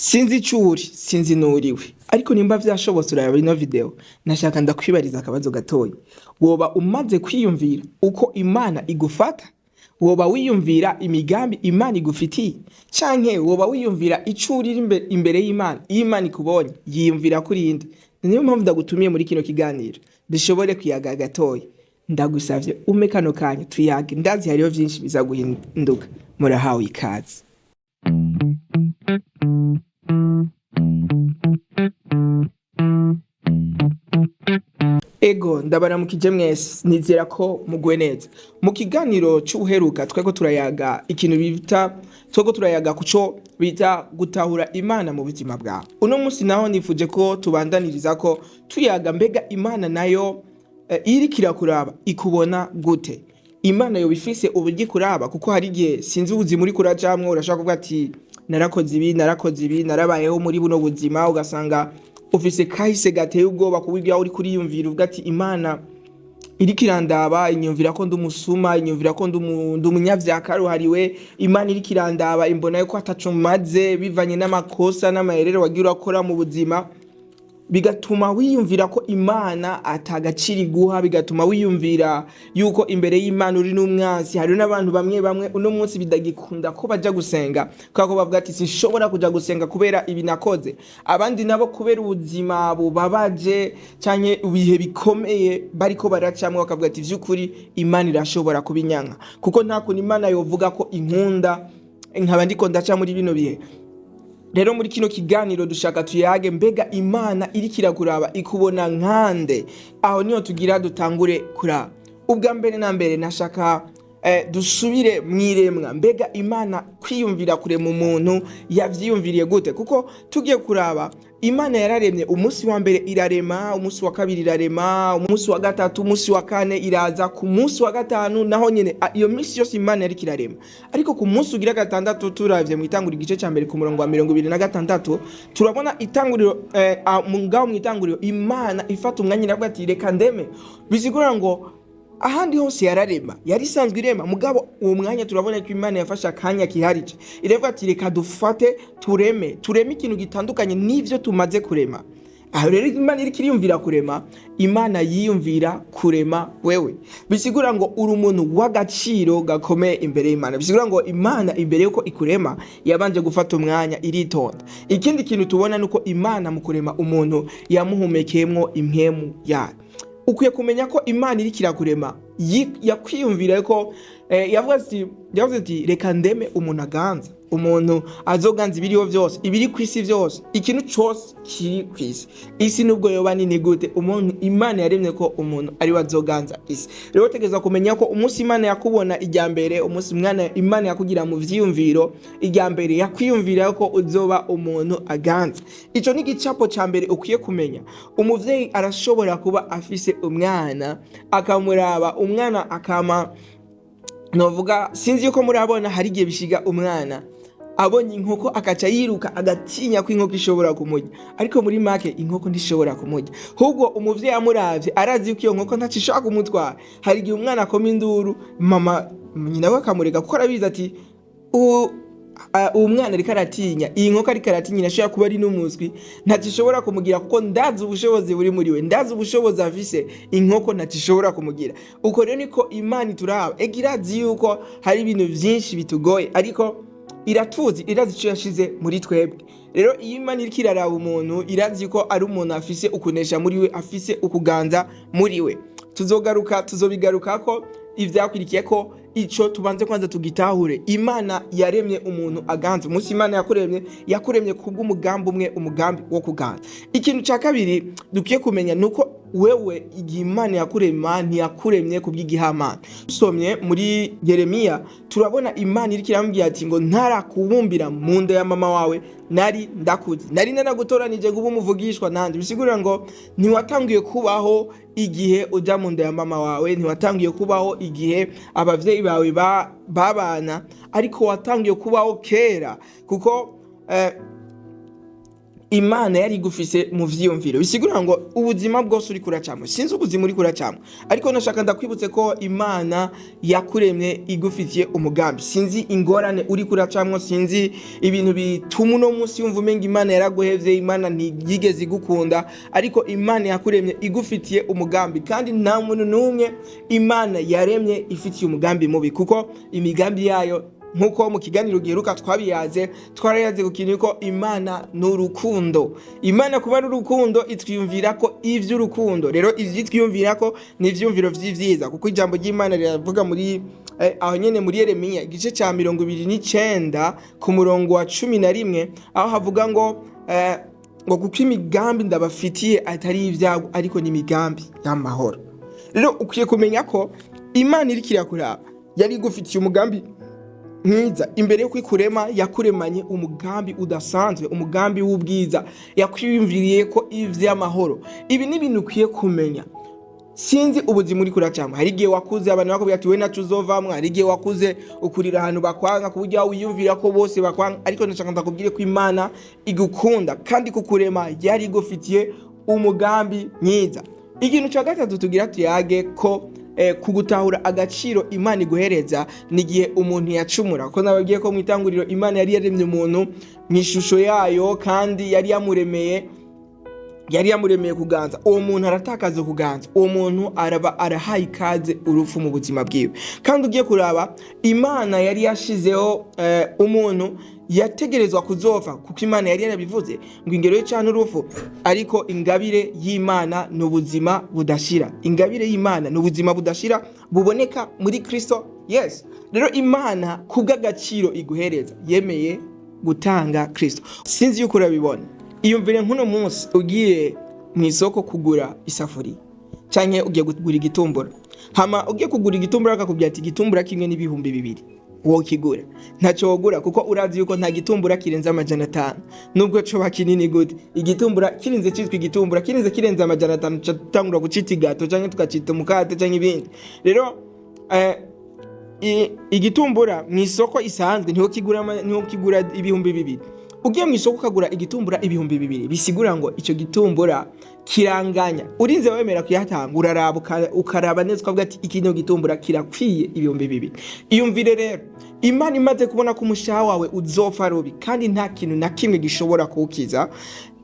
Sinzi icuri, sinzi nuriwe. Ariko nimba vyashobotse uraraba ino video, nashaka ndakwibariza akabazo gatoyi. Woba umaze kwiyumvira uko Imana igufata? Woba wiyumvira imigambi Imana igufitiye? Canke woba wiyumvira icuri imbere y'Imana? Iyo Imana ikubonye, yiyumvira kuri inde? Niyo mpamvu ndagutumiye muri kino kiganiro. Dushobore kuyaga gatoyi. Ndagusavye ume kano kanya tuyage. Ndazi hariho vyinshi bizaguhinduka. Murahawe ikaze. Ego ndabaramukije mwese, nizera ko mugwe neza. Mu kiganiro c'ubuheruka tweko turayaga ikintu turayaga kuco bita gutahura Imana mu buzima bwawe. Uno munsi naho nifuje ko tubandaniriza ko tuyaga mbega Imana nayo iriko irakuraba ikubona gute? Imana yo bifise uburyo ikuraba kuko hari igihe sinzi ubuzima uri kurajamwo urashaka kuvuga ati narakoze ibi narabayeho muri buno buzima, ugasanga ufise kahise gateye ubwoba kubwira uri kuriyumvira uvuga ati Imana iriko irandaba, inyumvira ko ndumusuma, inyumvira ko ndumunyavyakaruhariwe, Imana iriko irandaba imbona yuko ataco maze bivanye n'amakosa n'amaherere wagira urakora mu buzima, bigatuma wiyumvira ko Imana atagaciro iguha, bigatuma wiyumvira yuko imbere y'Imana uri n'umwansi. Hari n'abantu bamwe uno munsi bidagikunda ko baja gusenga kako bavuga ati sinshobora kuja gusenga kubera ibi nakoze. Abandi nabo kubera ubuzima bubabaje canke ibihe bikomeye bariko baracamwe bakavuga ati vy'ukuri Imana irashobora kubinyanka kuko nta kuntu Imana yovuga ko inkunda nkaba ndiko ndaca muri bino bihe. Rero muri kino kiganiro dushaka tuyage mbega Imana iriko irakuraba ikubona nkande? Aho niho tugira dutangure kuraba. Ubwa mbere na mbere nashaka dusubire mwiremwa, mbega Imana kwiyumvira kure mu muntu yavyiyumviriye gute? Kuko tugiye kuraba Imana yararemye, umunsi wa mbere irarema, umunsi wa kabiri irarema, umunsi wa gatatu, umunsi wa kane iraza, ku munsi wa gatanu naho nyene iyo minsi yose Imana yariko irarema. Ariko ku munsi ugira gatandatu turavye mu itanguriro igice ca mbere ku murongo wa 26 turabona itanguriro ngaho mu itanguriro Imana ifata umwanya iravuga ati reka ndeme. Bisigura ngo ahandi hose yararema, yari isanzwe irema, mugabo uwo mwanya turabona ko Imana yafashe akanya kiharije iravuga ati reka dufate tureme ikintu gitandukanye n'ivyo tumaze kurema. Aho rero Imana iriko iriyumvira kurema, Imana yiyumvira kurema wewe. Bisigura ngo uri umuntu w'agaciro gakomeye imbere y'Imana. Bisigura ngo Imana imbere yuko ikurema yabanje gufata umwanya iritonda. Ikindi kintu tubona nuko Imana mu kurema umuntu yamuhumekeyemwo impwemu yayo. Ukwiye kumenya ko Imana iriko irakurema yakwiyumvira ko yavuze ati reka ndeme umuntu aganza, umuntu azoganza ibiriho vyose, ibiri kwisi vyose, ikintu cose kiri kwisi. Isi nubwo yoba nini gute, umuntu Imana yaremye ko umuntu ari wazoganza isi. Rero tegeza kumenya ko umunsi Imana yakubona ijya mbere, umunsi Imana yakugira mu vyiyumviro ijya mbere yakwiyumvira ko uzoba umuntu aganza. Ico ni gicapo ca mbere ukwiye kumenya. Umuvyeyi arashobora kuba afise umwana akamuraba, umwana akama novuga sinzi yuko murabona hari igihe bishiga umwana abonye inkoko akaca yiruka agatinya ko inkoko ishobora kumurya, ariko muri make inkoko ntishobora kumurya. Hubwo umuvyeyi amuravye arazi yuko iyo nkoko ntacishobora kumutwara. Hari igihe umwana akoma induru, mama nyina we akamureka kuko arabizi ati uwo mwana ariko aratinya, iyi nkoko ariko aratinya inashobora kuba ari n'umuswi, ntacishobora kumugira kuko ndazi ubushobozi buri muri we, ndazi ubushobozi afise, inkoko ntacishobora kumugira. Uko rero niko Imana ituraba, irazi yuko hari ibintu vyinshi bitugoye, ariko iratuzi, irazi ico yashize muri twebwe. Rero iyo Imana iriko iraraba umuntu irazi ko ari umuntu afise ukunesha muri we, afise ukuganza muri we. Tuzobigarukako ivyakwirikiye ko ico tubanze kwanza tugitahure. Imana yaremye umuntu aganza. Umunsi Imana yakuremye kubw'umugambi umwe, umugambi wo kuganza. Ikintu ca kabiri dukiye kumenya nuko wewe igihe Imana yakurema ntiyakuremye kubw'igihamana. Dusomye muri Yeremiya turabona Imana iriko irambwira ati ngo ntarakubumbira mu nda ya mama wawe nari ndakuzi, nari nanagutoranije kuba umuvugishwa nanje. Bisigura ngo ntiwatangiye kubaho igihe uja mu nda ya mama wawe, ntiwatangiye kubaho igihe abavyeyi bawe babana, ariko watangiye kubaho kera kuko Imana yari igufise mu vyiyumviro, bisigura ngo ubuzima bwose uri kuracamo, sinzi ubuzima uri kuracamo, ariko nashaka ndakwibutse ko Imana yakuremye igufitiye umugambi. Sinzi ingorane uri kuracamo, sinzi ibintu bituma uno munsi yumva umenga Imana yaraguhevye, Imana ntiyigeze igukunda, ariko Imana yakuremye igufitiye umugambi, kandi nta muntu n'umwe Imana yaremye ifitiye umugambi mubi, kuko imigambi yayo nkuko mu kiganiro giheruka twarayaze kukintu ko Imana n'urukundo. Imana kuba ari urukundo itwiyumvira ko ivy'urukundo, rero ivyitwiyumvira ko ni ivyumviro vy'ivyiza, kuko ijambo ry'Imana riravuga muri aho nyene muri Yeremiya igice ca 29 ku murongo wa 11 aho havuga ngo kuko imigambi ndabafitiye atari ivyago ariko ni imigambi y'amahoro. Rero ukwiye kumenya ko Imana iriko irakuraba, yari igufitiye umugambi mwiza. Imbere yo kwikurema yakuremanye umugambi udasanzwe, umugambi w'ubwiza, yakwiyumviriye ko ivy'amahoro. Ibi ni ibintu ukwiye kumenya. Sinzi ubuzima uri kuracamo, hari igihe wakuze abantu bakubwira ati we nacu uzovamwe, hari igihe wakuze ukurira ahantu bakwanga kuburyo wiyumvira ko bose bakwanga, ariko ndashaka ndakubwire ko Imana igukunda kandi kukurema yari igufitiye umugambi mwiza. Ikintu cya gatatu tugira tuyage ko kugutahura agaciro Imana iguhereza ni igihe umuntu yacumura, ko nababwiye ko mu itanguriro Imana yari yaremye umuntu mu ishusho yayo, kandi yari yamuremeye kuganza. Uwo muntu aratakaza kuganza, uwo muntu araba arahaye ikaze urupfu mu buzima bwiwe. Kandi ugiye kuraba Imana yari yashizeho umuntu yategerezwa kuzova, kuko Imana yari yarabivuze ngo ingero y'icana urupfu, ariko ingabire y'Imana n'ubuzima budashira. Ingabire y'Imana n'ubuzima budashira buboneka muri Kristo. Yes, rero Imana kubw'agaciro iguhereza yemeye gutanga Kristo. Sinzi yuko urabibona. Iyumvire nk'uno munsi ugiye mu isoko kugura isafuriya canke ugiye kugura igitumbura, hama ugiye kugura igitumbura akakubwira ati igitumbura kimwe n'ibihumbi 200, wowe kigura ntaco wogura, kuko urazi yuko nta gitumbura kirenza 500. Nubwo coba kinini gute, igitumbura kirinze citwa igitumbura, kirinze kirenza 500 catangura gucita igato canke tukacita umukate canke ibindi. Rero igitumbura mu isoko isanzwe niho kigura ibihumbi 200. Ugiye mu isoko ukagura igitumbura ibihumbi 200, bisigura ngo ico gitumbura kiranganya. Urinze wemera kuyatanga, uraraba ukaraba neza ukavuga ati ikino gitumbura kirakwiye ibihumbi 200. Iyumvire rero Imana imaze kubona ko umushaha wawe uzopfa rubi kandi nta kintu na kimwe gishobora kuwukiza,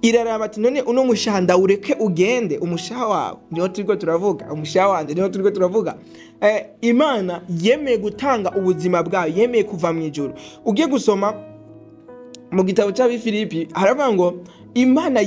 iraraba ati none uno mushaha ndawureke ugende. Umushaha wawe niho turiko turavuga, umushaha wanje niho turiko turavuga. Imana yemeye gutanga ubuzima bwayo, yemeye kuva mu ijuru. Ugiye gusoma mu gitabo cy'Abifilipi haravuga ngo Imana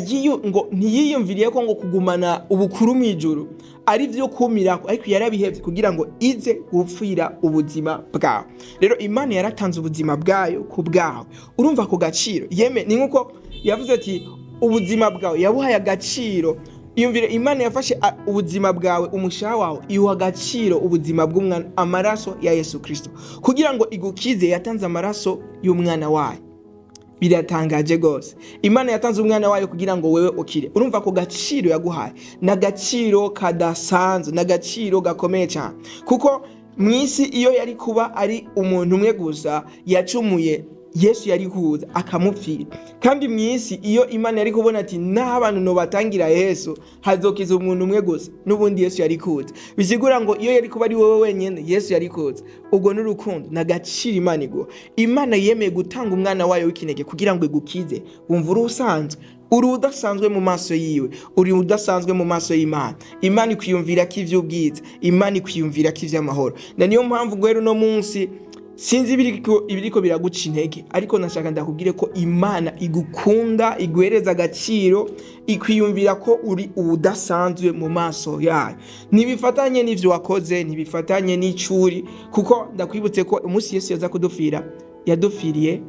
ngo ntiyiyumviriye ko ngo kugumana ubukuru mu ijuru ari byo kumirako, ariko yarabihevye kugira ngo ize gupfira ubuzima bwawe. Rero Imana yaratanze ubuzima bwayo ku bwawe. Urumva ko gaciro yeme ni nkuko yavuze ati ubuzima bwawe yabuhaye agaciro. Iyumvire Imana yafashe ubuzima bwawe, umushaha wawe, iwa agaciro ubuzima bw'umwana, amaraso ya Yesu Kristo, kugira ngo igukize. Yatanze amaraso y'umwana wayo. Biratangaje gose. Imana yatanze umwana wayo kugira ngo wewe ukire. Urumva ko gaciro yaguhaye na gaciro kadasanzwe, na gaciro gakomeye cyane, kuko mwisi iyo yari kuba ari umuntu umwe gusa yacumuye, Yesu yari kuza akamupfira. Kandi mwisi iyo Imana yari kubona ati n'abantu no batangira Yesu hazokiza umuntu umwe gusa, n'ubundi Yesu yari kuza. Bisigura ngo iyo yari kuba ari wowe wenyene, Yesu yari kuza. Ubwo n'urukundo na gaciro Imana igwa. Imana yemeye gutanga umwana wayo w'ikinege kugira ngo igukize. Wumva urusanzwe, uri udasanzwe mu maso yiwe, uri udasanzwe mu maso y'Imana. Imana ikwiyumvira ko ivy'ubwiza, Imana ikwiyumvira ko ivy'amahoro. Na niyo mpamvu gwero no munsi sinzi ibiriko biraguca intege, ariko nashaka ndakubwire ko Imana igukunda, iguhereza agaciro, ikwiyumvira ko uri udasanzwe mu maso yayo. Nibifatanye n'ivyo wakoze, nibifatanye n'icuri, kuko ndakwibutse ko umunsi Yesu yaza kudupfira yadupfiriye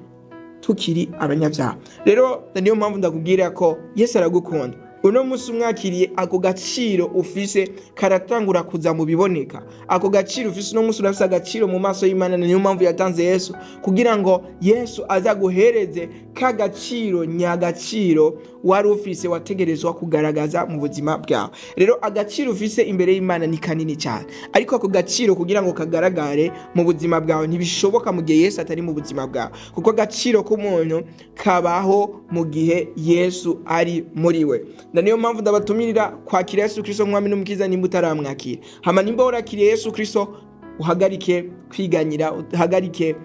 tukiri abanyabyaha. Rero niyo mpamvu ndakubwira ko Yesu aragukunda. Uno munsi umwakiriye, ako gaciro ufise karatangura kuza mu biboneka. Ako gaciro ufise uno munsi urafise agaciro mu maso y'Imana. Niyo mpamvu yatanze Yesu kugira ngo Yesu azaguhereze k'agaciro nyagaciro wari ufise wategerezwa kugaragaza mu buzima bwawe. Rero agaciro ufise imbere y'Imana ni kanini cyane, ariko ako gaciro kugira ngo kagaragare mu buzima bwawe ntibishoboka mu gihe Yesu atari mu buzima bwawe, kuko agaciro k'umuntu kabaho mu gihe Yesu ari muri we. Niyo mpamvu ndabatumirira kwakira Yesu Kristo nk'umwami n'umukiza nimba utaramwakira. Hama nimba warakiriye Yesu Kristo, uhagarike kwiganyira, uhagarike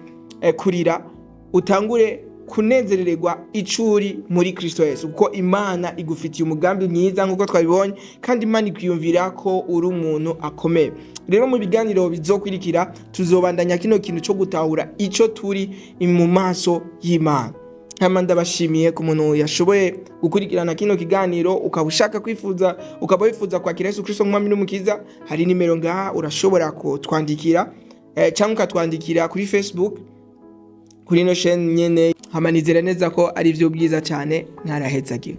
kurira, utangure kunezererwa icuri muri Kristo Yesu, kuko Imana igufitiye umugambi mwiza nk'uko twabibonye, kandi Imana ikwiyumvira ko uri umuntu akomeye. Rero mu biganiro bizokurikira tuzobandanya kino kintu cyo gutahura ico turi mu maso y'Imana. Hama ndabashimiye ku muntu yashoboye gukurikirana kino kiganiro, ukaba ushaka ukaba wifuza kwakira Yesu Kristo nk'umwami n'umukiza, hari nimero ngaha urashobora kutwandikira cyangwa ukatwandikira kuri Facebook kuri no chaîne nyene. Hama nizera neza ko ari byo byiza cyane. Ntarahezagire.